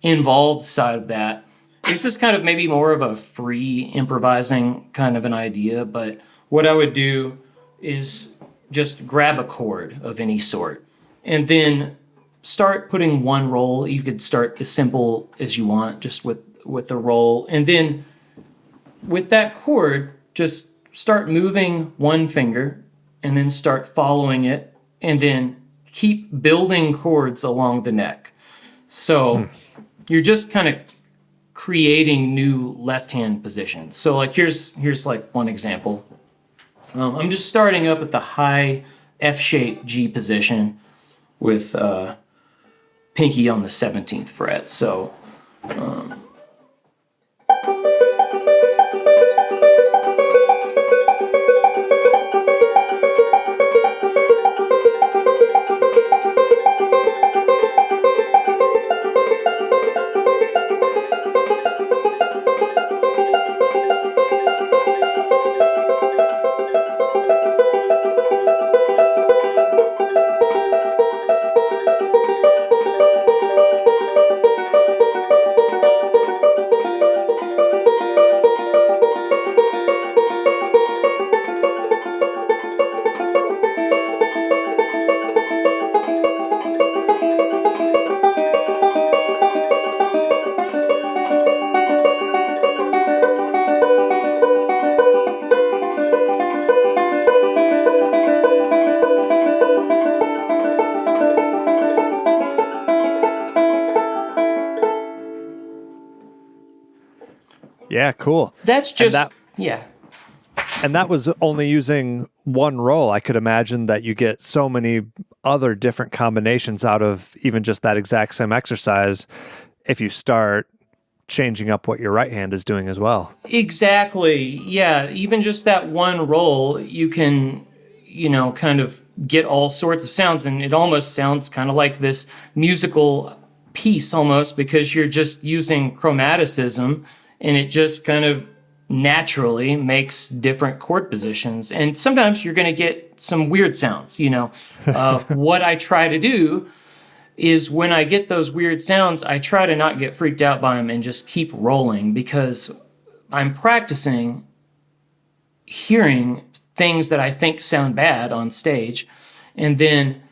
involved side of that. This is kind of maybe more of a free improvising kind of an idea, but what I would do is just grab a chord of any sort and then start putting one roll. You could start as simple as you want, just with a roll. And then with that chord, just start moving one finger and then start following it and then keep building chords along the neck. So you're just kind of creating new left-hand positions. So like here's like one example. I'm just starting up at the high F-shaped G position with pinky on the 17th fret. So Yeah, cool. that's just, yeah. And that was only using one roll. I could imagine that you get so many other different combinations out of even just that exact same exercise if you start changing up what your right hand is doing as well. Exactly. Yeah. Even just that one roll, you can, kind of get all sorts of sounds. And it almost sounds kind of like this musical piece almost, because you're just using chromaticism, and it just kind of naturally makes different chord positions. And sometimes you're going to get some weird sounds. What I try to do is when I get those weird sounds, I try to not get freaked out by them and just keep rolling, because I'm practicing hearing things that I think sound bad on stage. And then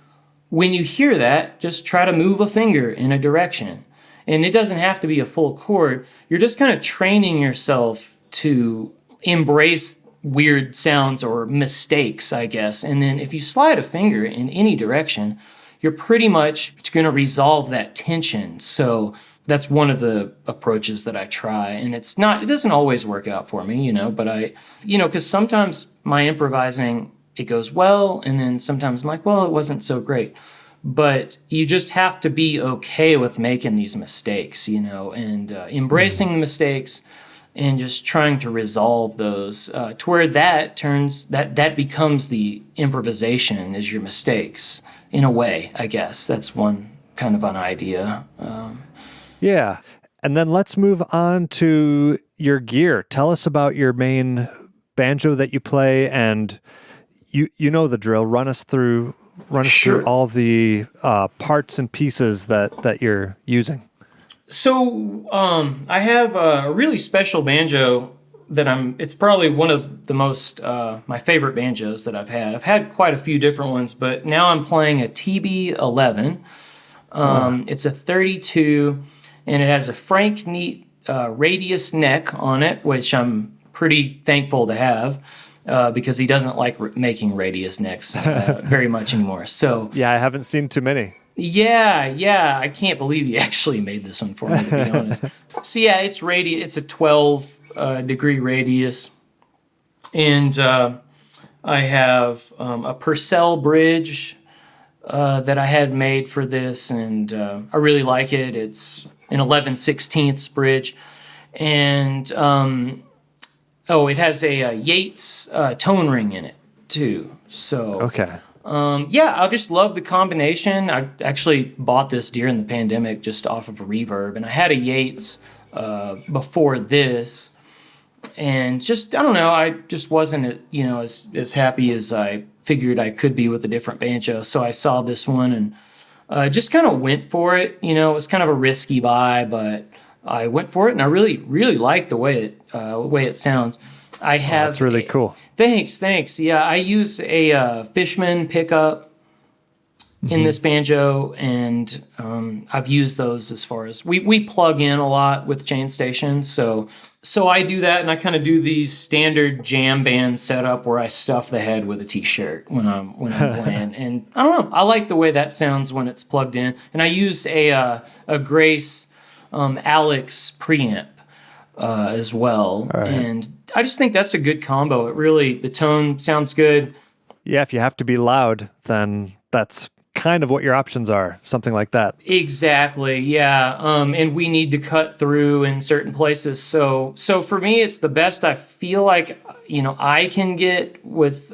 when you hear that, just try to move a finger in a direction. And it doesn't have to be a full chord. You're just kind of training yourself to embrace weird sounds or mistakes, I guess. And then if you slide a finger in any direction, you're pretty much going to resolve that tension. So that's one of the approaches that I try. And it doesn't always work out for me, but because sometimes my improvising, it goes well. And then sometimes I'm like, well, it wasn't so great. But you just have to be okay with making these mistakes, and embracing the mistakes and just trying to resolve those to where that becomes the improvisation, is your mistakes. In a way, I guess. That's one kind of an idea. Yeah. And then let's move on to your gear. Tell us about your main banjo that you play, and you know the drill. Run us through all the parts and pieces that you're using. So I have a really special banjo it's probably one of the most, my favorite banjos that I've had. I've had quite a few different ones, but now I'm playing a TB11. It's a 32, and it has a Frank Neat radius neck on it, which I'm pretty thankful to have, because he doesn't like making radius necks very much anymore. So yeah, I haven't seen too many. Yeah, I can't believe he actually made this one for me, to be honest. So yeah, it's a 12 degree radius, and I have a Purcell bridge that I had made for this, and I really like it. It's an 11/16 bridge, and it has a Yates tone ring in it too. So okay. I just love the combination. I actually bought this during the pandemic just off of a Reverb, and I had a Yates before this, and just, I don't know, I just wasn't, as happy as I figured I could be with a different banjo. So I saw this one and just kind of went for it. It was kind of a risky buy, but I went for it, and I really, really like the way it sounds. That's really cool. Thanks. Yeah, I use a Fishman pickup in this banjo, and I've used those as far as we plug in a lot with chain stations. So I do that, and I kind of do these standard jam band setup where I stuff the head with a t-shirt when I'm playing, and I don't know, I like the way that sounds when it's plugged in. And I use a Grace Alex preamp as well, right. And I just think that's a good combo. The tone sounds good. Yeah, if you have to be loud, then that's kind of what your options are, something like that. Exactly, yeah. And we need to cut through in certain places. So for me, it's the best I feel like, I can get with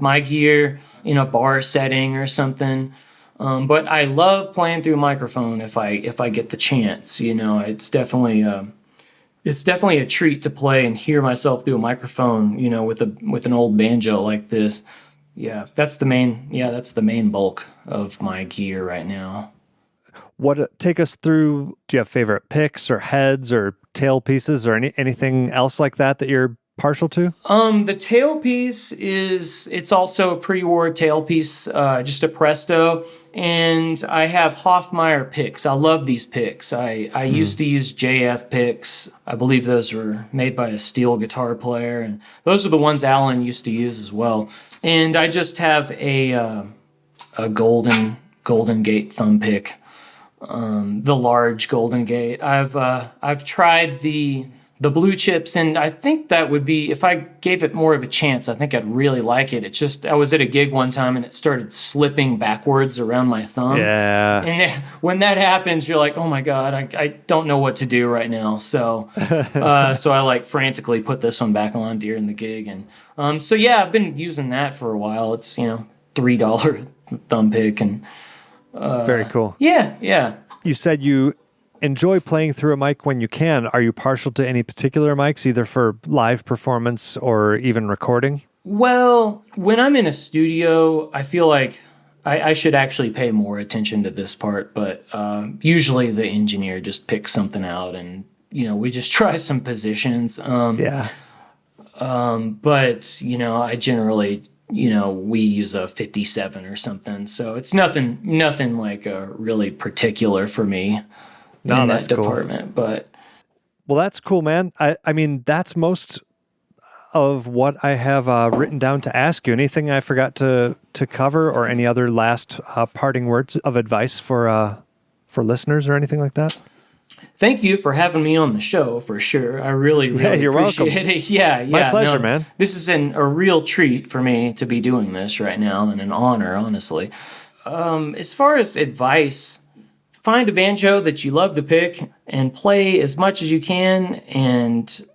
my gear in a bar setting or something. But I love playing through a microphone if I get the chance. It's definitely a treat to play and hear myself through a microphone, with an old banjo like this. Yeah, that's the main bulk of my gear right now. Take us through, do you have favorite picks or heads or tail pieces or anything else like that you're partial to? The tailpiece it's also a pre-war tailpiece, just a Presto, and I have Hoffmeyer picks. I love these picks. I used to use JF picks. I believe those were made by a steel guitar player, and those are the ones Alan used to use as well. And I just have a Golden Gate thumb pick, the large Golden Gate. I've tried the the blue chips, and I think that would be, if I gave it more of a chance, I think I'd really like it. It's just, I was at a gig one time and it started slipping backwards around my thumb. Yeah. And when that happens, you're like, oh my God, I don't know what to do right now. So so I like frantically put this one back on during the gig. And so yeah, I've been using that for a while. It's, $3 thumb pick. And Very cool. yeah. You said you enjoy playing through a mic when you can. Are you partial to any particular mics, either for live performance or even recording? Well, when I'm in a studio, I feel like I should actually pay more attention to this part, but usually the engineer just picks something out and, we just try some positions. Yeah. But, I generally, we use a 57 or something. So it's nothing like really particular for me in that's that cool. department. But Well, that's cool, man. I mean, that's most of what I have written down to ask you. Anything I forgot to cover, or any other last parting words of advice for listeners or anything like that? thank you for having me on the show, for sure. I really you're appreciate welcome. it. Yeah. My pleasure, man. This is a real treat for me to be doing this right now, and an honor, honestly. As far as advice, find a banjo that you love to pick and play as much as you can. And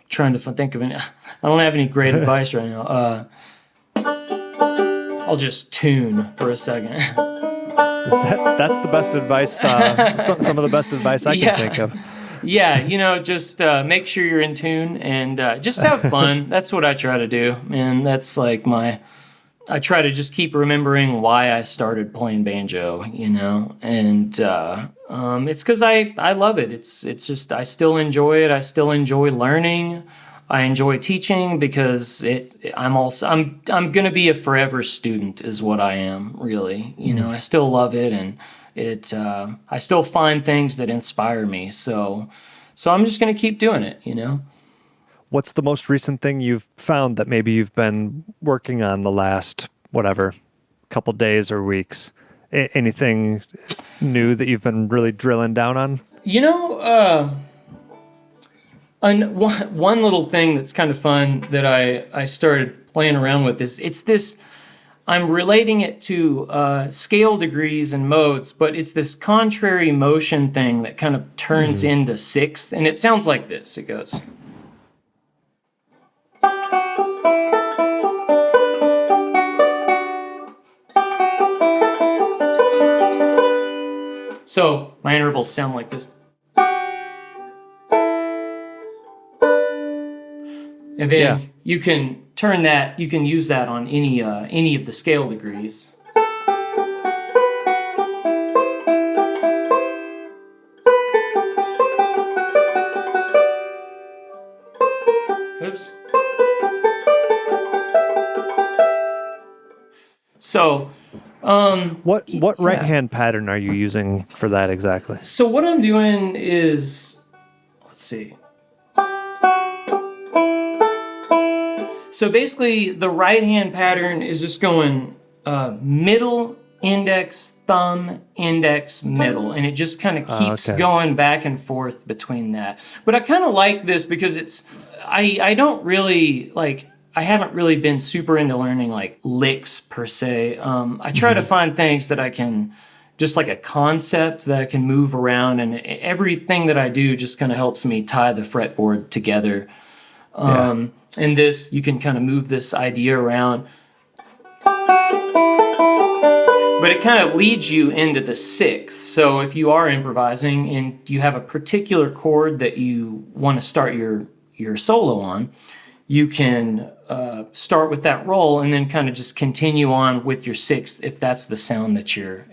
trying to think of it, I don't have any great advice right now. I'll just tune for a second. That's the best advice. Some of the best advice I can think of. Yeah, just make sure you're in tune and just have fun. That's what I try to do. And that's like I try to just keep remembering why I started playing banjo, and it's because I love it. It's just, I still enjoy it. I still enjoy learning. I enjoy teaching because I'm going to be a forever student is what I am, really. I still love it, and I still find things that inspire me. So I'm just going to keep doing it, What's the most recent thing you've found that maybe you've been working on the last, couple days or weeks? Anything new that you've been really drilling down on? One little thing that's kind of fun that I started playing around with is it's this, I'm relating it to scale degrees and modes, but it's this contrary motion thing that kind of turns into sixth, and it sounds like this. It goes. So my intervals sound like this. And then you can turn that, you can use that on any of the scale degrees. Oops. So, what right hand pattern are you using for that exactly? So what I'm doing is, let's see. So basically, the right hand pattern is just going middle, index, thumb, index, middle, and it just kind of keeps going back and forth between that. But I kind of like this because I don't really I haven't really been super into learning like licks per se. I try to find things that I can, just like a concept that I can move around, and everything that I do just kind of helps me tie the fretboard together. And this, you can kind of move this idea around. But it kind of leads you into the sixth. So if you are improvising and you have a particular chord that you want to start your solo on, you can start with that roll and then kind of just continue on with your sixth if that's the sound that you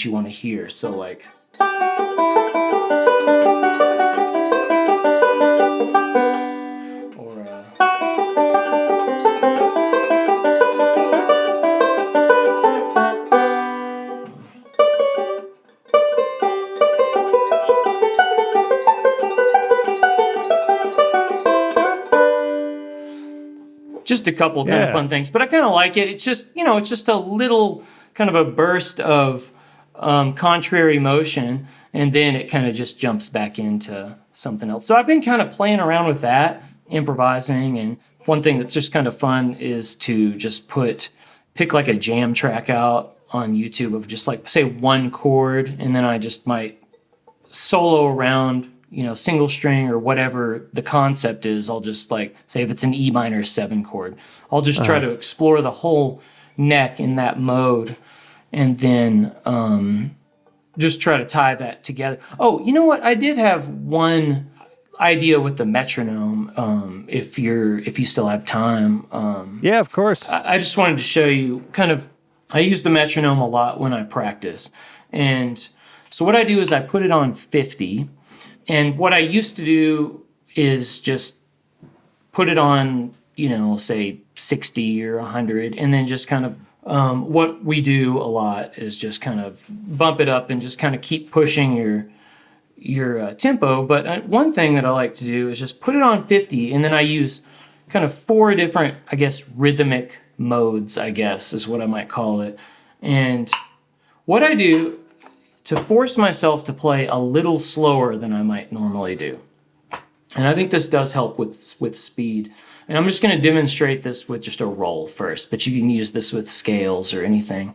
want to hear. So like. Just a couple kind of fun things, but I kind of like it. It's just, it's just a little kind of a burst of contrary motion, and then it kind of just jumps back into something else. So I've been kind of playing around with that, improvising, and one thing that's just kind of fun is to just pick like a jam track out on YouTube of just like, say, one chord, and then I just might solo around, single string or whatever the concept is. I'll just like, say if it's an E minor 7 chord, I'll just try to explore the whole neck in that mode, and then just try to tie that together. Oh, you know what? I did have one idea with the metronome, if you still have time. Yeah, of course. I just wanted to show you I use the metronome a lot when I practice. And so what I do is I put it on 50. And what I used to do is just put it on, say 60 or 100, and then just kind of, what we do a lot is just kind of bump it up and just kind of keep pushing your tempo. But one thing that I like to do is just put it on 50, and then I use kind of 4 different, I guess, rhythmic modes, I guess, is what I might call it. And what I do to force myself to play a little slower than I might normally do. And I think this does help with speed. And I'm just going to demonstrate this with just a roll first, but you can use this with scales or anything.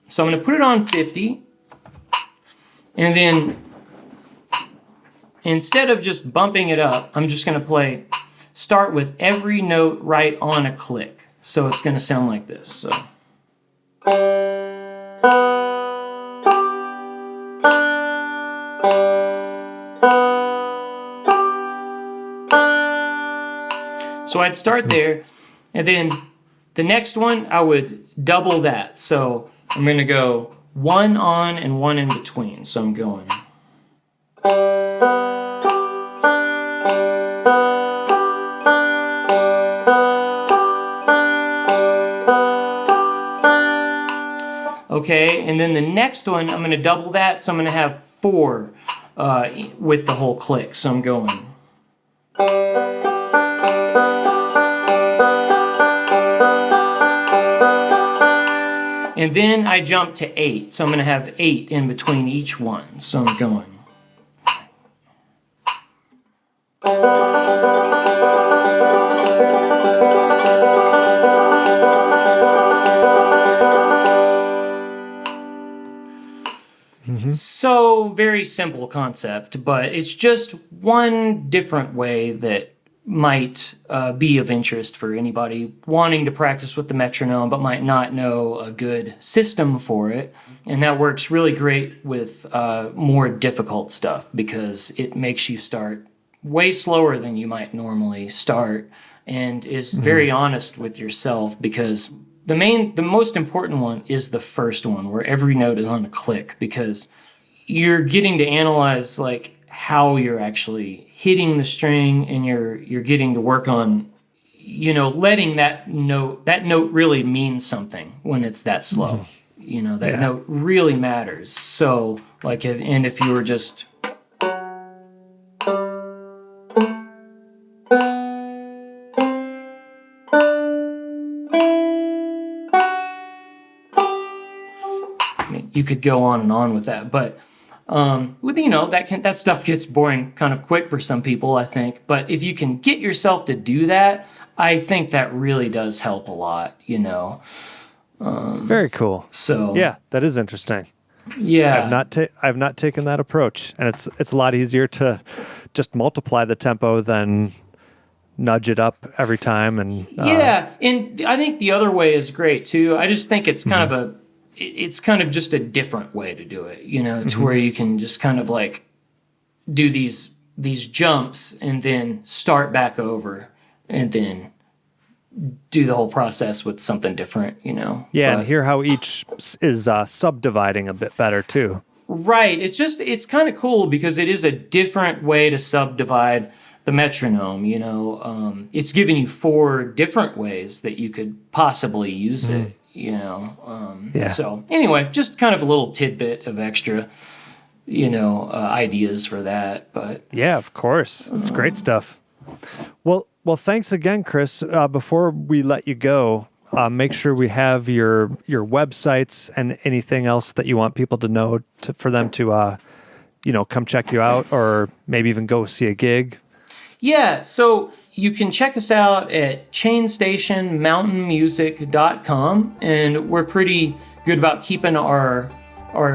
So I'm going to put it on 50, and then instead of just bumping it up, I'm just going to start with every note right on a click. So it's going to sound like this. So. So I'd start there, and then the next one, I would double that. So I'm going to go 1 on and 1 in between. So I'm going. Okay, and then the next one, I'm going to double that. So I'm going to have 4 with the whole click. So I'm going. And then I jump to 8, so I'm going to have 8 in between each one. So I'm going. So very simple concept, but it's just one different way that might be of interest for anybody wanting to practice with the metronome but might not know a good system for it. And that works really great with more difficult stuff because it makes you start way slower than you might normally start and is very honest with yourself, because the most important one is the first one where every note is on a click, because you're getting to analyze like how you're actually hitting the string, and you're getting to work on, letting that note really means something when it's that slow. That note really matters. So like, if you were just you could go on and on with that, but that stuff gets boring kind of quick for some people, I think. But if you can get yourself to do that, I think that really does help a lot. Very cool. So yeah, that is interesting. Yeah, I've not taken that approach, and it's a lot easier to just multiply the tempo than nudge it up every time. And and I think the other way is great too. I just think it's kind of it's kind of just a different way to do it, to where you can just kind of like do these jumps and then start back over and then do the whole process with something different, Yeah, and hear how each is subdividing a bit better too. Right. It's kind of cool because it is a different way to subdivide the metronome, It's giving you 4 different ways that you could possibly use it. So anyway, just kind of a little tidbit of extra, ideas for that. But yeah, of course, it's great stuff. Well, thanks again, Chris. Before we let you go, make sure we have your websites and anything else that you want people to know for them to, come check you out or maybe even go see a gig. Yeah, so you can check us out at chainstationmountainmusic.com, and we're pretty good about keeping our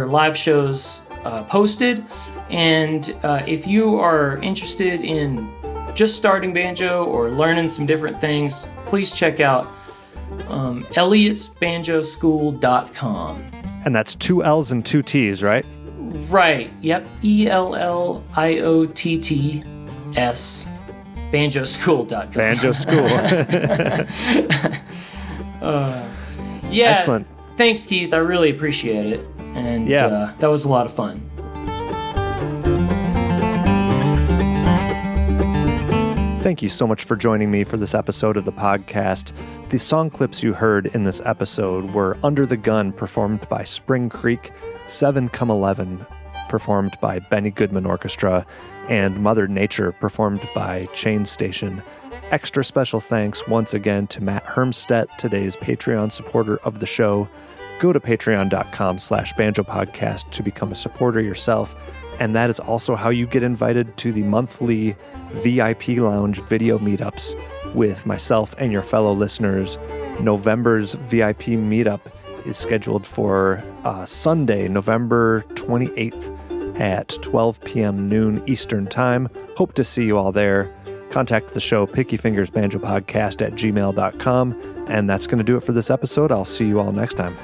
live shows posted. And if you are interested in just starting banjo or learning some different things, please check out elliottbanjoschool.com. And that's 2 L's and 2 T's, right? Right. Yep. ELLIOTTS. Banjoschool.com. Banjo School. Yeah. Excellent. Thanks, Keith. I really appreciate it. And that was a lot of fun. Thank you so much for joining me for this episode of the podcast. The song clips you heard in this episode were Under the Gun, performed by Spring Creek, 7 Come 11, performed by Benny Goodman Orchestra, and Mother Nature, performed by Chain Station. Extra special thanks once again to Matt Hermstedt, today's Patreon supporter of the show. Go to patreon.com/banjopodcast to become a supporter yourself. And that is also how you get invited to the monthly VIP Lounge video meetups with myself and your fellow listeners. November's VIP meetup is scheduled for Sunday, November 28th at 12 p.m. noon Eastern Time. Hope to see you all there. Contact the show, pickyfingersbanjopodcast@gmail.com. And that's going to do it for this episode. I'll see you all next time.